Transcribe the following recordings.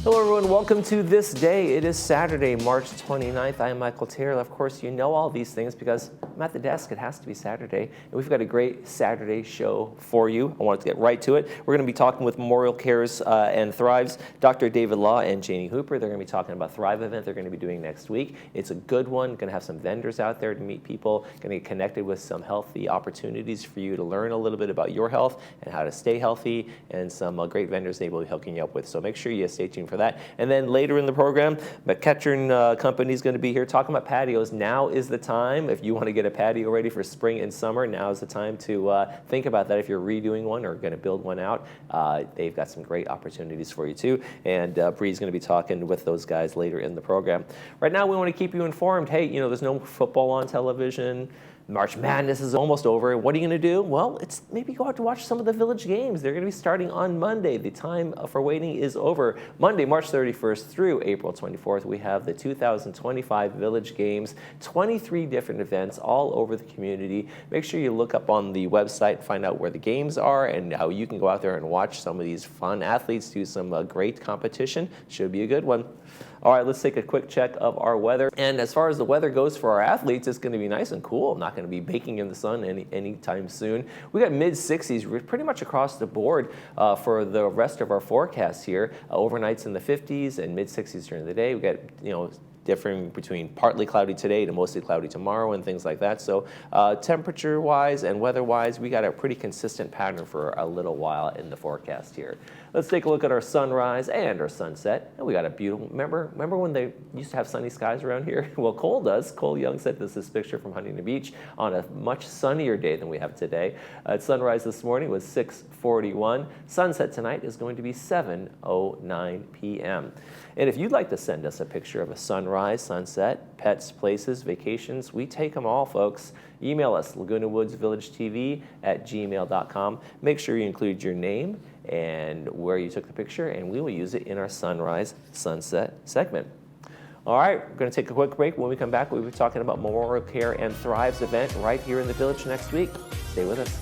Hello everyone, welcome to This Day. It is Saturday, March 29th. I am Michael Taylor. Of course, you know all these things because I'm at the desk. It has to be Saturday. And we've got a great Saturday show for you. I wanted to get right to it. We're going to be talking with Memorial Cares and Thrive's Dr. David Law and Janie Hooper. They're going to be talking about Thrive event they're going to be doing next week. It's a good one. Going to have some vendors out there to meet people. Going to get connected with some healthy opportunities for you to learn a little bit about your health and how to stay healthy, and some great vendors they will be hooking you up with. So make sure you stay tuned for that. And then later in the program, McKetchern Company is going to be here talking about patios. Now is the time. If you want to get a patio ready for spring and summer, now is the time to think about that. If you're redoing one or going to build one out, they've got some great opportunities for you too. And Bree's going to be talking with those guys later in the program. Right now, we want to keep you informed. Hey, you know, there's no football on television. March Madness is almost over. What are you going to do? Well, it's maybe go out to watch some of the Village games. They're going to be starting on Monday. The time for waiting is over. Monday, March 31st through April 24th, we have the 2025 Village Games, 23 different events all over the community. Make sure you look up on the website and find out where the games are and how you can go out there and watch some of these fun athletes do some great competition. Should be a good one. All right, let's take a quick check of our weather. And as far as the weather goes for our athletes, it's going to be nice and cool. I'm not going to be baking in the sun anytime soon. We got mid-60s pretty much across the board for the rest of our forecast here. Overnights in the 50s and mid-60s during the day. We got, you know, differing between partly cloudy today to mostly cloudy tomorrow and things like that. So temperature-wise and weather-wise, we got a pretty consistent pattern for a little while in the forecast here. Let's take a look at our sunrise and our sunset. And we got a beautiful, remember when they used to have sunny skies around here? Well, Cole does. Cole Young sent us this picture from Huntington Beach on a much sunnier day than we have today. Sunrise this morning was 6:41. Sunset tonight is going to be 7:09 p.m. And if you'd like to send us a picture of a sunrise, sunset, pets, places, vacations, we take them all, folks. Email us, lagunawoodsvillagetv@gmail.com. Make sure you include your name and where you took the picture, and we will use it in our sunrise, sunset segment. All right, we're going to take a quick break. When we come back, we'll be talking about Memorial Care and Thrive's event right here in the Village next week. Stay with us.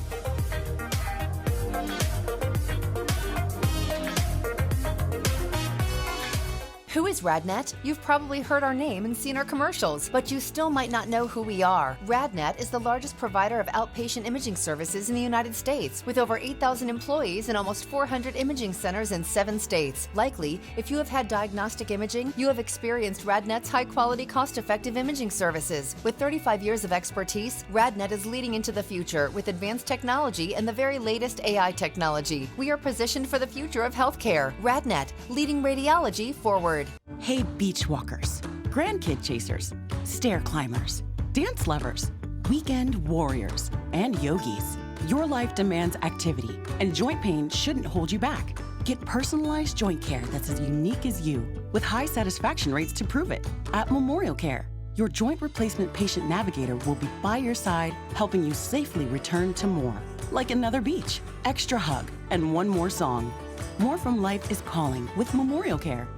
Who is RadNet? You've probably heard our name and seen our commercials, but you still might not know who we are. RadNet is the largest provider of outpatient imaging services in the United States, with over 8,000 employees and almost 400 imaging centers in 7 states. Likely, if you have had diagnostic imaging, you have experienced RadNet's high-quality, cost-effective imaging services. With 35 years of expertise, RadNet is leading into the future with advanced technology and the very latest AI technology. We are positioned for the future of healthcare. RadNet, leading radiology forward. Hey, beach walkers, grandkid chasers, stair climbers, dance lovers, weekend warriors, and yogis. Your life demands activity, and joint pain shouldn't hold you back. Get personalized joint care that's as unique as you, with high satisfaction rates to prove it. At Memorial Care, your joint replacement patient navigator will be by your side, helping you safely return to more. Like another beach, extra hug, and one more song. More from life is calling with Memorial Care.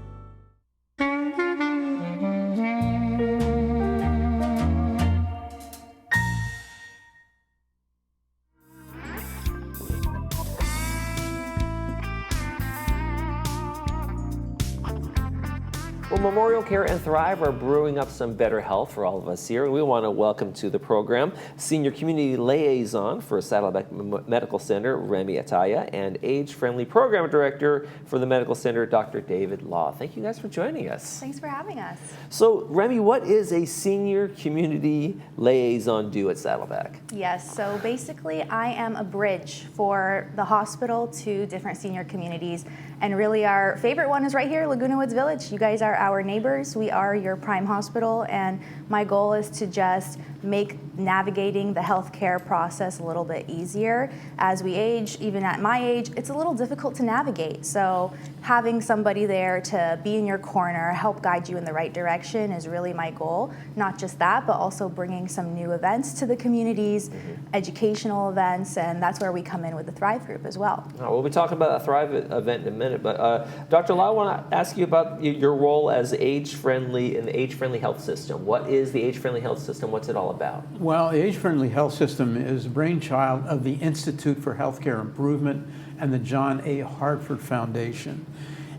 Well, Memorial Care and Thrive are brewing up some better health for all of us here. We want to welcome to the program Senior Community Liaison for Saddleback Medical Center, Remy Ataya, and Age-Friendly Program Director for the Medical Center, Dr. David Law. Thank you guys for joining us. Thanks for having us. So, Remy, what is a Senior Community Liaison do at Saddleback? Yes, so basically I am a bridge for the hospital to different senior communities. And really our favorite one is right here, Laguna Woods Village. You guys are our neighbors. We are your prime hospital, and my goal is to just make navigating the healthcare process a little bit easier. As we age, even at my age, it's a little difficult to navigate. So having somebody there to be in your corner, help guide you in the right direction is really my goal. Not just that, but also bringing some new events to the communities, educational events, and that's where we come in with the Thrive Group as well. We'll be talking about a Thrive event in a minute, but Dr. Law, I want to ask you about your role as age-friendly in the age-friendly health system. What is the age-friendly health system? What's it all about? Well, the age-friendly health system is a brainchild of the Institute for Healthcare Improvement and the John A. Hartford Foundation.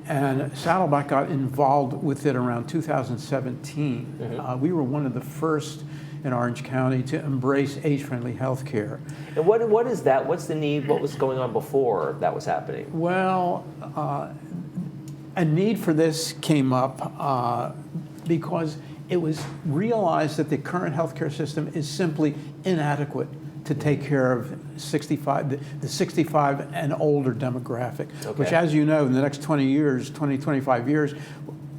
And Saddleback got involved with it around 2017. We were one of the first in Orange County to embrace age-friendly healthcare. And what is that? What's the need? What was going on before that was happening? Well, a need for this came up because it was realized that the current healthcare system is simply inadequate to take care of the 65 and older demographic, which, as you know, in the next 25 years,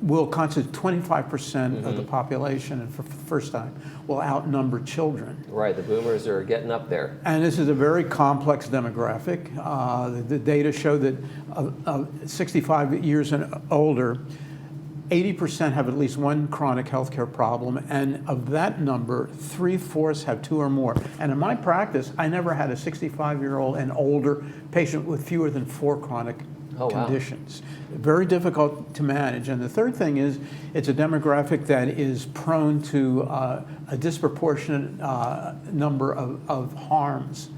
will constitute 25% of the population, and for the first time will outnumber children. Right, the boomers are getting up there. And this is a very complex demographic. The data show that 65 years and older, 80% have at least one chronic healthcare problem, and of that number, 3/4 have two or more. And in my practice, I never had a 65-year-old and older patient with fewer than 4 chronic conditions. Very difficult to manage. And the third thing is, it's a demographic that is prone to a disproportionate number of harms.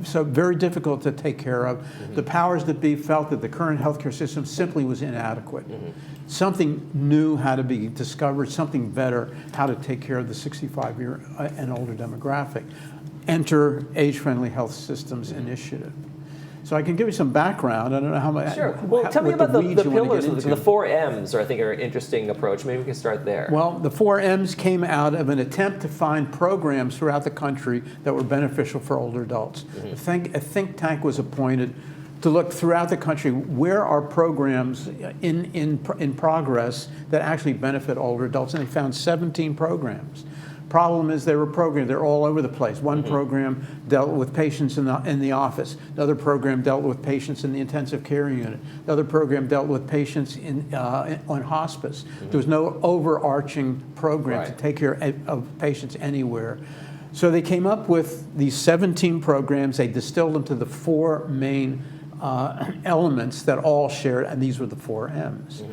So very difficult to take care of. The powers that be felt that the current healthcare system simply was inadequate. Something new had to be discovered, something better, how to take care of the 65-year and older demographic. Enter Age-Friendly Health Systems Initiative. So I can give you some background. I don't know how much. Sure. Well, tell me about the pillars. The 4 M's I think are an interesting approach. Maybe we can start there. Well, the 4 M's came out of an attempt to find programs throughout the country that were beneficial for older adults. A think tank was appointed to look throughout the country where are programs in progress that actually benefit older adults, and they found 17 programs. Problem is they're all over the place. One program dealt with patients in the office. Another program dealt with patients in the intensive care unit. Another program dealt with patients on hospice. There was no overarching program to take care of patients anywhere. So they came up with these 17 programs. They distilled them to the 4 main elements that all shared, and these were the 4 M's.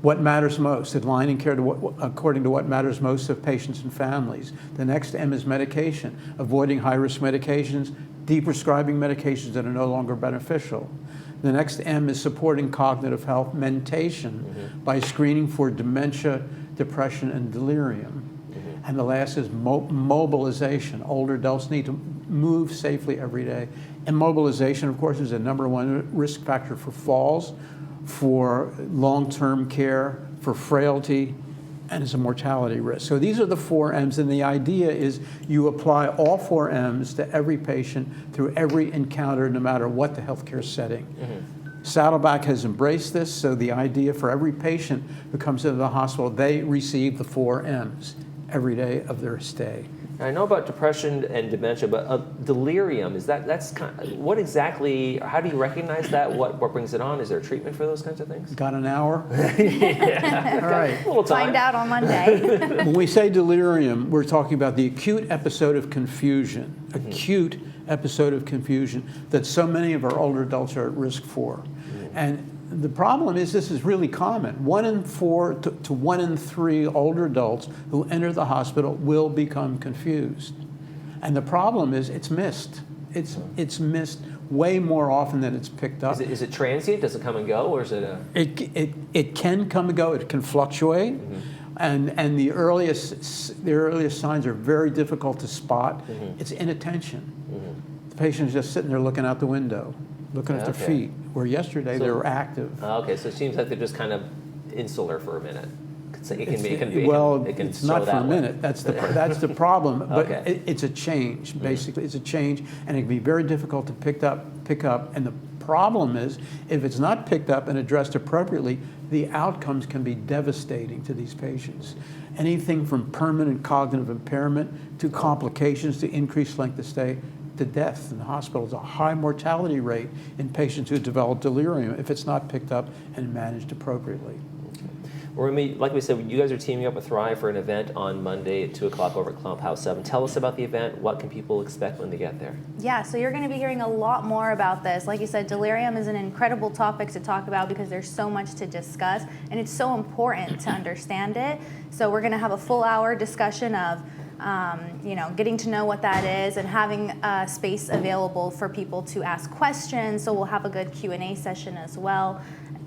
What matters most, aligning care according to what matters most to patients and families. The next M is medication, avoiding high-risk medications, deprescribing medications that are no longer beneficial. The next M is supporting cognitive health, mentation, by screening for dementia, depression, and delirium. And the last is mobilization. Older adults need to move safely every day. And mobilization, of course, is the #1 risk factor for falls, for long-term care, for frailty, and it's a mortality risk. So these are the 4 M's, and the idea is you apply all 4 M's to every patient through every encounter, no matter what the healthcare setting. Saddleback has embraced this, so the idea for every patient who comes into the hospital, they receive the 4 M's every day of their stay. I know about depression and dementia, but delirium, that's kind of, what exactly, how do you recognize that? What brings it on? Is there a treatment for those kinds of things? Got an hour? Yeah. All right. A little time. Find out on Monday. When we say delirium, we're talking about the acute episode of confusion, acute episode of confusion that so many of our older adults are at risk for. And the problem is this is really common. 1 in 4 to 1 in 3 older adults who enter the hospital will become confused. And the problem is it's missed. It's missed way more often than it's picked up. Is it transient? Does it come and go, or is it a... It can come and go. It can fluctuate. And the earliest signs are very difficult to spot. It's inattention. The patient's just sitting there looking out the window, looking at their feet, where yesterday they were active. Okay, so it seems like they're just kind of insular for a minute. It's not for a minute. That's the problem. But Okay. it's a change, basically. It's a change, and it can be very difficult to pick up. And the problem is, if it's not picked up and addressed appropriately, the outcomes can be devastating to these patients. Anything from permanent cognitive impairment to complications to increased length of stay, to death in the hospital. It's a high mortality rate in patients who develop delirium if it's not picked up and managed appropriately. Well, like we said, you guys are teaming up with Thrive for an event on Monday at 2 o'clock over at Clubhouse 7. Tell us about the event. What can people expect when they get there? Yeah, so you're going to be hearing a lot more about this. Like you said, delirium is an incredible topic to talk about because there's so much to discuss, and it's so important to understand it. So we're going to have a full hour discussion of getting to know what that is and having a space available for people to ask questions. So we'll have a good Q&A session as well.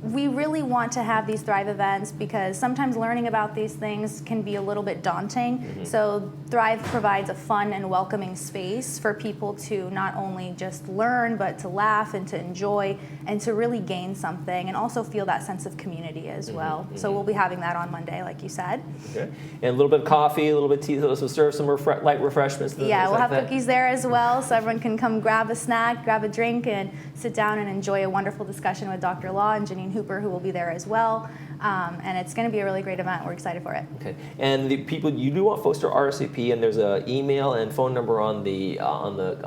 we really want to have these Thrive events because sometimes learning about these things can be a little bit daunting. So Thrive provides a fun and welcoming space for people to not only just learn, but to laugh and to enjoy and to really gain something and also feel that sense of community as well. So we'll be having that on Monday, like you said. Okay. And a little bit of coffee, a little bit of tea, so serve some light refreshments. Yeah, we'll have cookies there as well, so everyone can come grab a snack, grab a drink, and sit down and enjoy a wonderful discussion with Dr. Law and Janine Hooper, who will be there as well. And it's going to be a really great event. We're excited for it. Okay. And the people, you do want folks to RSVP, and there's an email and phone number on the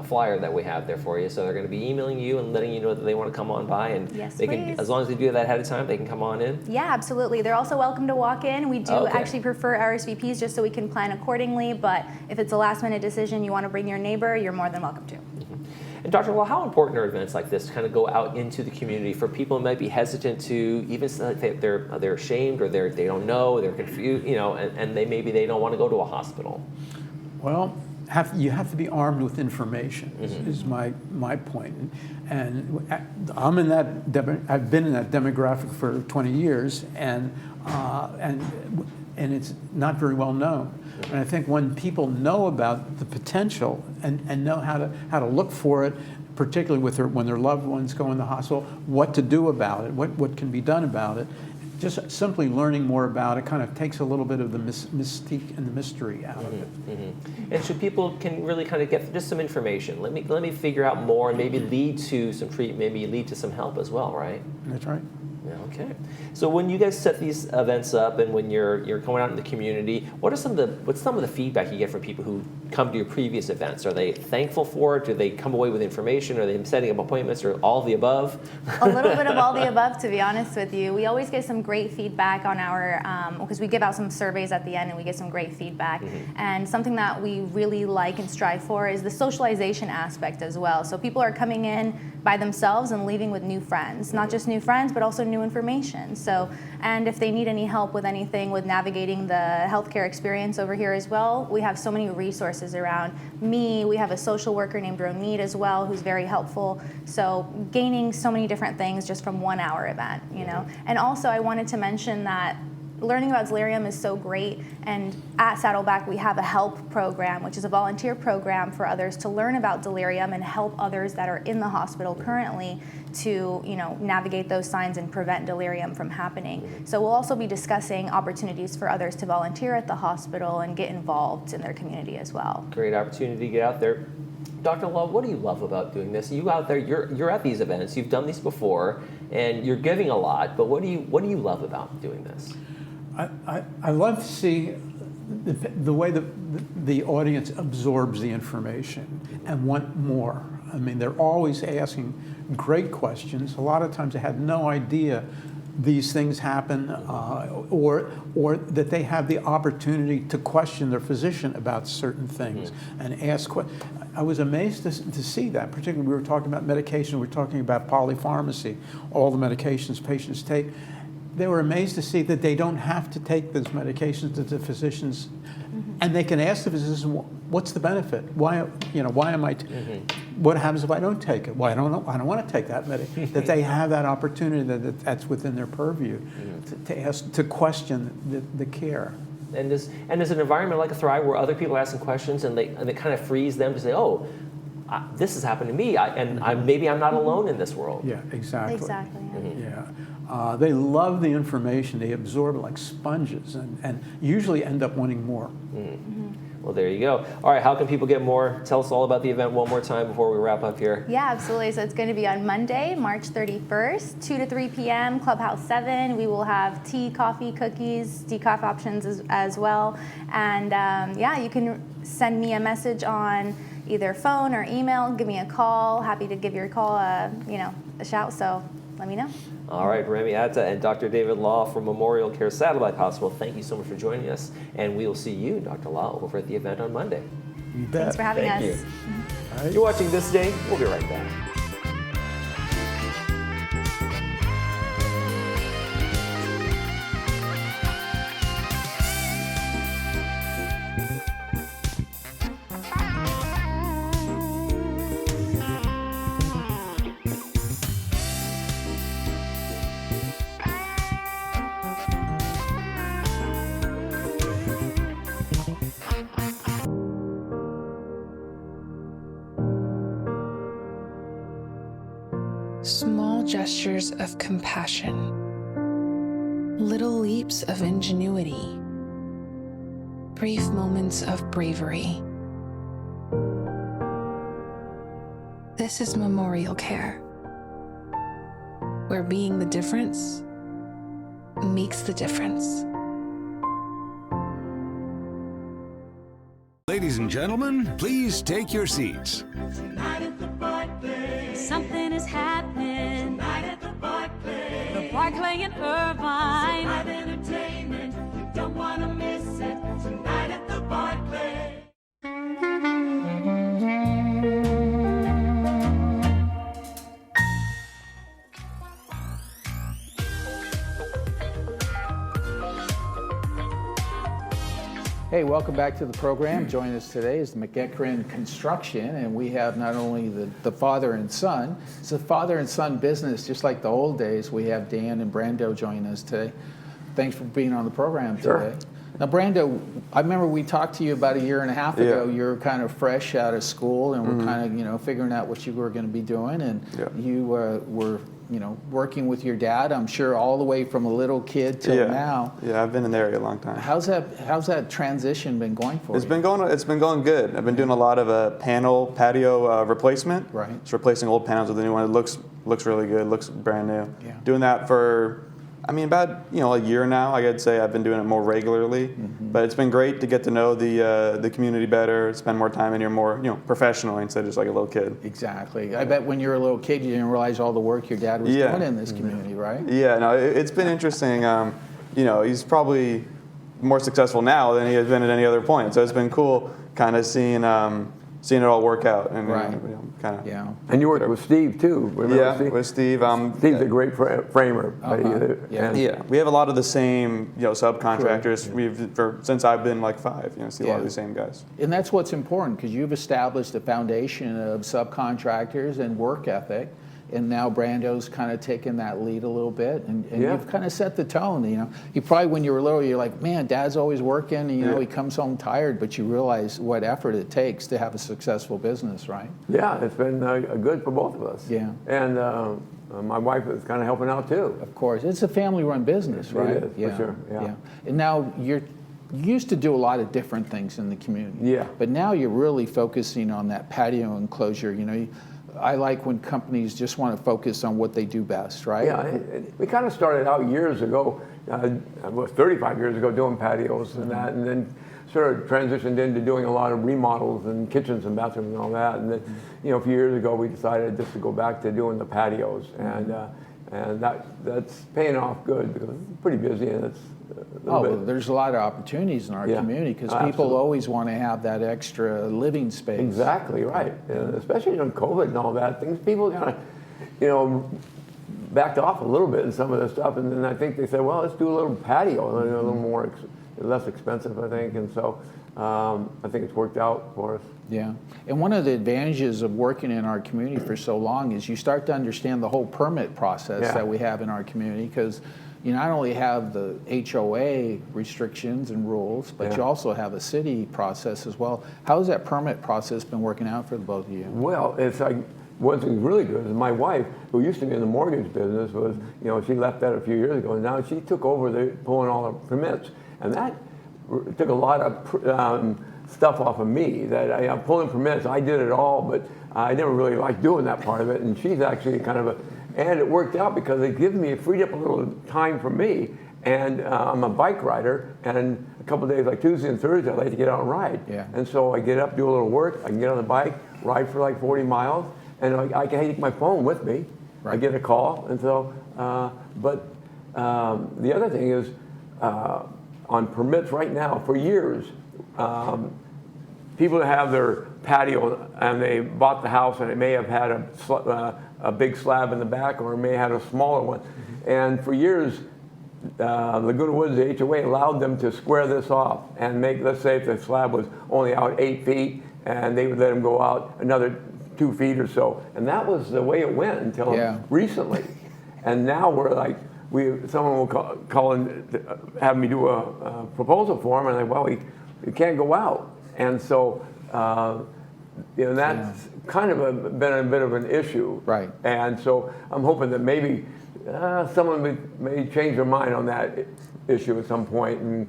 flyer that we have there for you. So they're going to be emailing you and letting you know that they want to come on by, and yes, they please. can, as long as they do that ahead of time, they can come on in. Yeah, absolutely. They're also welcome to walk in. We do actually prefer RSVPs just so we can plan accordingly. But if it's a last-minute decision, you want to bring your neighbor, you're more than welcome to. And Dr. Law, how important are events like this to kind of go out into the community for people who might be hesitant to, even if they're ashamed or they don't know, they're confused, and they don't want to go to a hospital? Well, you have to be armed with information. Is my point, and I'm in that. I've been in that demographic for 20 years, and it's not very well known. And I think when people know about the potential and know how to look for it, particularly when their loved ones go in the hospital, what to do about it, what can be done about it, just simply learning more about it kind of takes a little bit of the mystique and the mystery out of it. And so people can really kind of get just some information. Let me figure out more, and maybe lead to some treatment, maybe lead to some help as well, right? That's right. Yeah, okay. So when you guys set these events up, and when you're going out in the community, what's some of the feedback you get from people who come to your previous events? Are they thankful for it? Do they come away with information? Are they setting up appointments, or all of the above? A little bit of all the above, to be honest with you. We always get some great feedback on our, because we give out some surveys at the end and we get some great feedback. And something that we really like and strive for is the socialization aspect as well. So people are coming in by themselves and leaving with new friends, not just new friends, but also new information. So, and if they need any help with anything with navigating the healthcare experience over here as well, we have so many resources around me. We have a social worker named Ronit as well, who's very helpful. So gaining so many different things just from 1 hour event, And also I wanted to mention that learning about delirium is so great, and at Saddleback we have a help program, which is a volunteer program for others to learn about delirium and help others that are in the hospital currently to navigate those signs and prevent delirium from happening. So we'll also be discussing opportunities for others to volunteer at the hospital and get involved in their community as well. Great opportunity to get out there. Dr. Law, what do you love about doing this? You out there, you're at these events, you've done these before, and you're giving a lot, but what do you love about doing this? I love to see the way the audience absorbs the information and want more. I mean, they're always asking great questions. A lot of times they had no idea these things happen, or that they have the opportunity to question their physician about certain things and ask questions. I was amazed to see that. Particularly, we were talking about medication. We were talking about polypharmacy, all the medications patients take. They were amazed to see that they don't have to take those medications that the physicians, and they can ask the physician, "What's the benefit? Why am I? What happens if I don't take it? Well, I don't want to take that medication." That they have that opportunity, that's within their purview, to ask, to question the care. And there's an environment like a Thrive where other people are asking questions, and it kind of frees them to say, "Oh, this has happened to me, maybe I'm not alone in this world." Yeah, exactly. Exactly. Yeah. They love the information. They absorb it like sponges, and usually end up wanting more. Well, there you go. All right, how can people get more? Tell us all about the event one more time before we wrap up here. Yeah, absolutely. So it's going to be on Monday, March 31st, 2 to 3 p.m., Clubhouse 7. We will have tea, coffee, cookies, decaf options as well. And you can send me a message on either phone or email. Give me a call. Happy to give your call a shout. So let me know. All right, Remy Atta and Dr. David Law from Memorial Care Saddleback Hospital, thank you so much for joining us. And we will see you, Dr. Law, over at the event on Monday. You bet. Thanks for having us. Thank you. You're watching ThisDay. We'll be right back. Small gestures of compassion, little leaps of ingenuity, brief moments of bravery. This is memorial care, where being the difference makes the difference. Ladies and gentlemen, please take your seats. Something is happening tonight at the Barclay. The Barclay in Irvine. Live entertainment, you don't want to miss it. Tonight at the Barclay. Hey, welcome back to the program. Joining us today is McEachran Construction, and we have not only the father and son. It's a father and son business, just like the old days. We have Dan and Brando joining us today. Thanks for being on the program today. Now, Brando, I remember we talked to you about a year and a half ago. You were kind of fresh out of school, and we're kind of, figuring out what you were going to be doing, and you were, working with your dad, I'm sure, all the way from a little kid till now. Yeah, I've been in the area a long time. How's that transition been going for you? It's been going good. I've been doing a lot of patio replacement. Right. It's replacing old panels with a new one. It looks really good. Looks brand new. Yeah. Doing that for, about a year now. I'd say I've been doing it more regularly. But it's been great to get to know the community better, spend more time in here, more professionally instead of just like a little kid. Exactly. I bet when you were a little kid, you didn't realize all the work your dad was doing in this community, right? Yeah. No, it's been interesting. He's probably more successful now than he has been at any other point. So it's been cool, kind of seeing it all work out. And, kind of. Yeah. And you worked with Steve too, remember Steve? With Steve. Steve's a great framer. Yeah, we have a lot of the same subcontractors. Since I've been like 5, see a lot of the same guys. And that's what's important, because you've established a foundation of subcontractors and work ethic. And now Brando's kind of taken that lead a little bit, and you've kind of set the tone. You probably, when you were little, you're like, man, Dad's always working. And, he comes home tired, but you realize what effort it takes to have a successful business, right? Yeah, it's been good for both of us. Yeah. And my wife is kind of helping out too. Of course, it's a family-run business, right? It is, for sure. Yeah. And now you used to do a lot of different things in the community. Yeah. But now you're really focusing on that patio enclosure. I like when companies just want to focus on what they do best, right? Yeah, we kind of started out years ago, 35 years ago, doing patios and that, and then sort of transitioned into doing a lot of remodels and kitchens and bathrooms and all that. And then, a few years ago, we decided just to go back to doing the patios, and that's paying off good because it's pretty busy and it's. Well, there's a lot of opportunities in our community because people always want to have that extra living space. Exactly right, especially during COVID and all that. People kind of, backed off a little bit in some of this stuff, and then I think they said, well, let's do a little patio, a little more less expensive, I think, and so I think it's worked out for us. Yeah, and one of the advantages of working in our community for so long is you start to understand the whole permit process that we have in our community, because you not only have the HOA restrictions and rules, but you also have a city process as well. How has that permit process been working out for the both of you? Well, it's like, one thing really good is my wife, who used to be in the mortgage business, was, she left that a few years ago, and now she took over pulling all the permits, and that took a lot of stuff off of me. I'm pulling permits, I did it all, but I never really liked doing that part of it, and she's actually kind of and it worked out because it freed up a little time for me. And I'm a bike rider, and a couple of days like Tuesday and Thursday, I like to get out and ride. Yeah. And so I get up, do a little work, I can get on the bike, ride for like 40 miles, and I can take my phone with me. Right. I get a call, and so, the other thing is, on permits right now, for years, people that have their patio and they bought the house and it may have had a big slab in the back, or it may have had a smaller one. And for years, Laguna Woods, the HOA, allowed them to square this off and let's say if the slab was only out 8 feet, and they would let them go out another 2 feet or so. And that was the way it went until recently. And now we're like, someone will call and have me do a proposal for them, and I'm like, well, you can't go out. And so you know, that's kind of been a bit of an issue. Right. And so I'm hoping that maybe someone may change their mind on that issue at some point and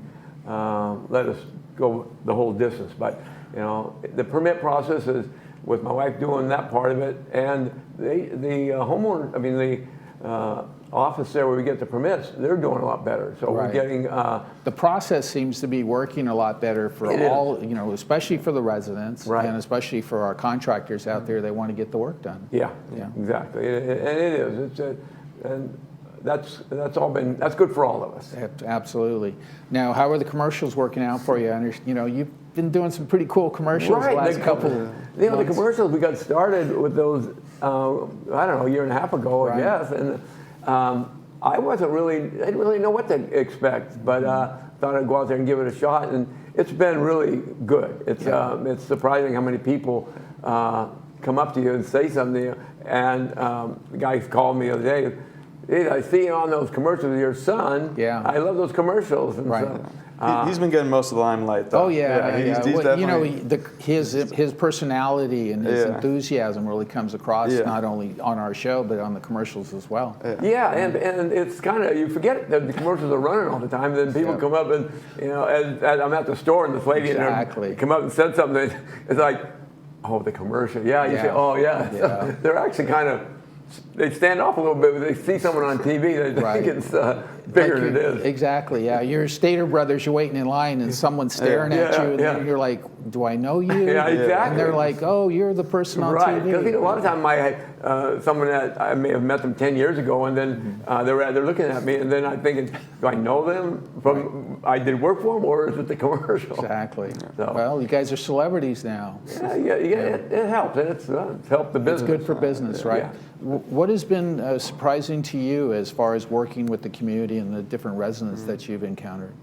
let us go the whole distance. But you know, the permit process is with my wife doing that part of it, and the homeowner, I mean the office there where we get the permits, they're doing a lot better. So we're getting the process seems to be working a lot better for all, you know, especially for the residents, and especially for our contractors out there. They want to get the work done. Yeah, exactly, and it is. And that's good for all of us. Absolutely. Now, how are the commercials working out for you? You know, you've been doing some pretty cool commercials the last couple of months. You know, the commercials, we got started with those, I don't know, a year and a half ago, I guess. And I didn't really know what to expect, but thought I'd go out there and give it a shot. And it's been really good. It's surprising how many people come up to you and say something to you. And the guy called me the other day. Hey, I see you on those commercials with your son. Yeah. I love those commercials. And so, he's been getting most of the limelight, though. Oh, yeah. He's well, you know, his personality and his enthusiasm really comes across not only on our show, but on the commercials as well. Yeah, and it's kind of, you forget that the commercials are running all the time, then people come up and, you know, and I'm at the store and this lady come up and said something. It's like, oh, the commercial. Yeah, you say, oh, yeah. So they're actually kind of, they stand off a little bit when they see someone on TV. They think it's bigger than it is. Exactly, yeah. You're Stater Brothers, you're waiting in line and someone's staring at you and you're like, do I know you? Yeah, exactly. And they're like, oh, you're the person on TV. Because a lot of times someone that I may have met them 10 years ago and then they're looking at me and then I'm thinking, do I know them from I did work for them or is it the commercial? Exactly. So, well, you guys are celebrities now. It helps. And it's helped the business. It's good for business, right? Yeah. What has been surprising to you as far as working with the community and the different residents that you've encountered?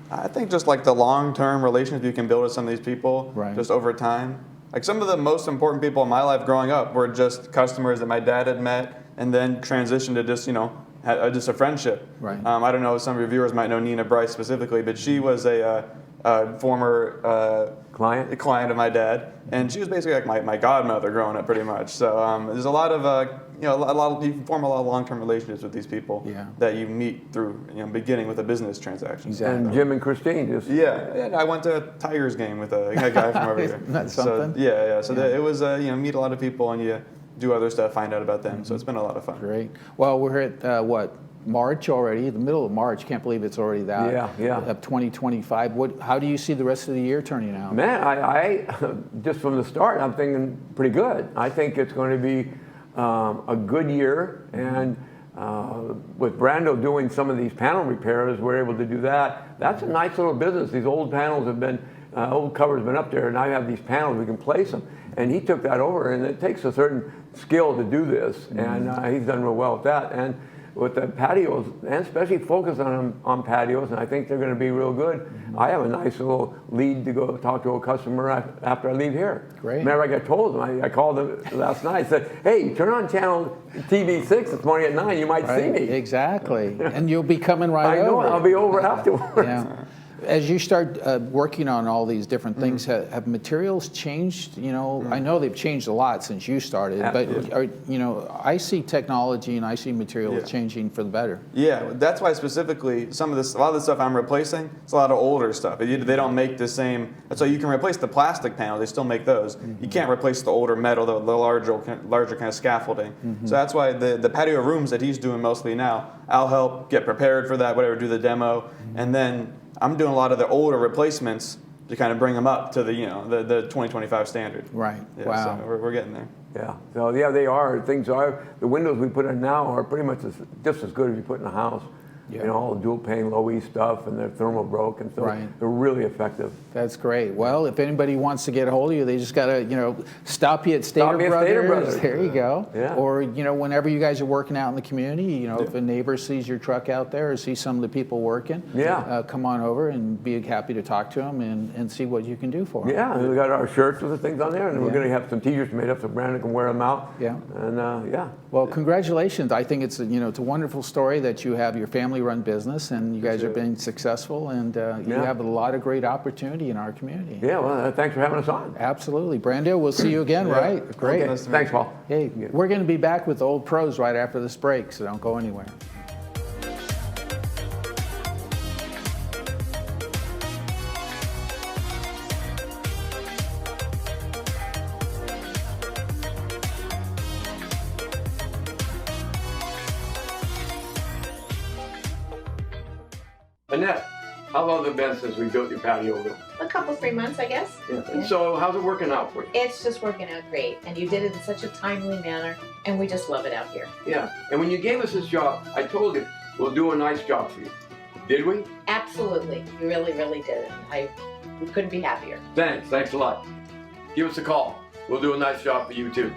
I think just like the long-term relationships you can build with some of these people just over time. Like some of the most important people in my life growing up were just customers that my dad had met and then transitioned to just, you know, just a friendship. Right. I don't know if some of your viewers might know Nina Bryce specifically, but she was a former client of my dad, and she was basically like my godmother growing up, pretty much. So there's a lot of you form a lot of long-term relationships with these people that you meet through beginning with a business transaction. Exactly. And Jim and Christine just and I went to a Tigers game with a guy from over here. That's something. So it was meet a lot of people and you do other stuff, find out about them. So it's been a lot of fun. Great. Well, we're at March already, the middle of March. Can't believe it's already that. Of 2025. How do you see the rest of the year turning out? Man, I just from the start, I'm thinking pretty good. I think it's going to be a good year, and with Brando doing some of these panel repairs, we're able to do that. That's a nice little business. These old panels have been, old covers have been up there, and I have these panels, we can place them. And he took that over, and it takes a certain skill to do this, and he's done real well with that. And with the patios, and especially focus on patios, and I think they're going to be real good. I have a nice little lead to go talk to a customer after I leave here. Great. Remember, I told them, I called them last night, said, hey, turn on channel TV 6 this morning at 9, you might see me. Exactly, and you'll be coming right over. I know, I'll be over afterwards. Yeah. As you start working on all these different things, have materials changed? You know, I know they've changed a lot since you started, but I see technology and I see materials changing for the better. Yeah, that's why specifically a lot of the stuff I'm replacing, it's a lot of older stuff. They don't make the same. So you can replace the plastic panels; they still make those. You can't replace the older metal, the larger kind of scaffolding. So that's why the patio rooms that he's doing mostly now, I'll help get prepared for that, whatever, do the demo, and then I'm doing a lot of the older replacements to kind of bring them up to the 2025 standard. Right. Yeah, wow. So we're getting there. Yeah. So they are. Things are. The windows we put in now are pretty much just as good as you put in a house. Yeah. You know, all the dual pane, low E stuff, and they're thermal broke, and so they're really effective. That's great. Well, if anybody wants to get a hold of you, they just got to, stop you at Stater Brothers. There you go. Yeah. Or, whenever you guys are working out in the community, if a neighbor sees your truck out there or sees some of the people working, come on over and be happy to talk to them and see what you can do for them. Yeah, and we got our shirts with the things on there, and we're going to have some T-shirts made up so Brandon can wear them out. Yeah. And Well, congratulations. I think it's a wonderful story that you have your family family-run business, and you guys are being successful, and you have a lot of great opportunity in our community. Yeah, well, thanks for having us on. Absolutely. Brando, we'll see you again, right? Great. Okay. Thanks, Paul. Hey, we're going to be back with Old Pros right after this break, so don't go anywhere. Annette, how long has it been since we built your patio room? A couple, 3 months, I guess. Yeah. And so how's it working out for you? It's just working out great, and you did it in such a timely manner, and we just love it out here. Yeah, and when you gave us this job, I told you, we'll do a nice job for you. Did we? Absolutely. We really, really did it. We couldn't be happier. Thanks a lot. Give us a call. We'll do a nice job for you too.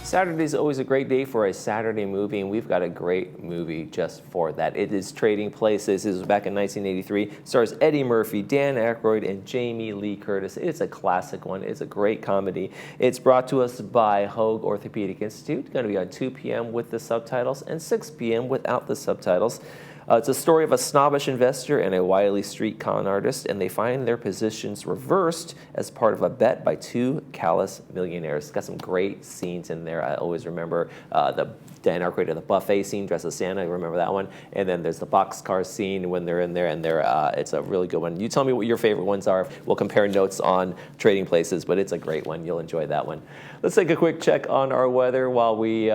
Saturday is always a great day for a Saturday movie, and we've got a great movie just for that. It is Trading Places. This was back in 1983. Stars Eddie Murphy, Dan Aykroyd, and Jamie Lee Curtis. It's a classic one. It's a great comedy. It's brought to us by Hoag Orthopedic Institute. Going to be on 2 p.m. with the subtitles and 6 p.m. without the subtitles. It's a story of a snobbish investor and a wily street con artist, and they find their positions reversed as part of a bet by two callous millionaires. It's got some great scenes in there. I always remember the Dan Aykroyd at the buffet scene, dressed as Santa. I remember that one. And then there's the boxcar scene when they're in there, and it's a really good one. You tell me what your favorite ones are. We'll compare notes on Trading Places, but it's a great one. You'll enjoy that one. Let's take a quick check on our weather while we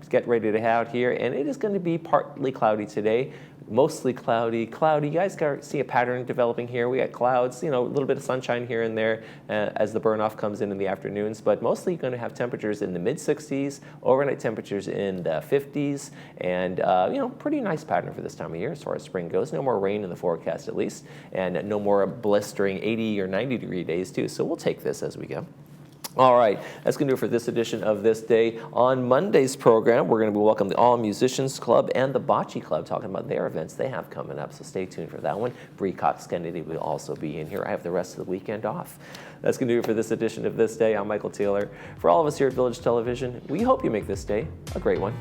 get ready to head out here. And it is going to be partly cloudy today. Mostly cloudy. You guys can see a pattern developing here. We got clouds, a little bit of sunshine here and there as the burn-off comes in the afternoons, but mostly going to have temperatures in the mid-60s, overnight temperatures in the 50s, and pretty nice pattern for this time of year as far as spring goes. No more rain in the forecast at least, and no more blistering 80 or 90 degree days too, so we'll take this as we go. All right, that's going to do it for this edition of This Day. On Monday's program, we're going to be welcoming the All Musicians Club and the Bocce Club, talking about their events they have coming up, so stay tuned for that one. Bree Cox Kennedy will also be in here. I have the rest of the weekend off. That's going to do it for this edition of This Day. I'm Michael Taylor. For all of us here at Village Television, we hope you make this day a great one.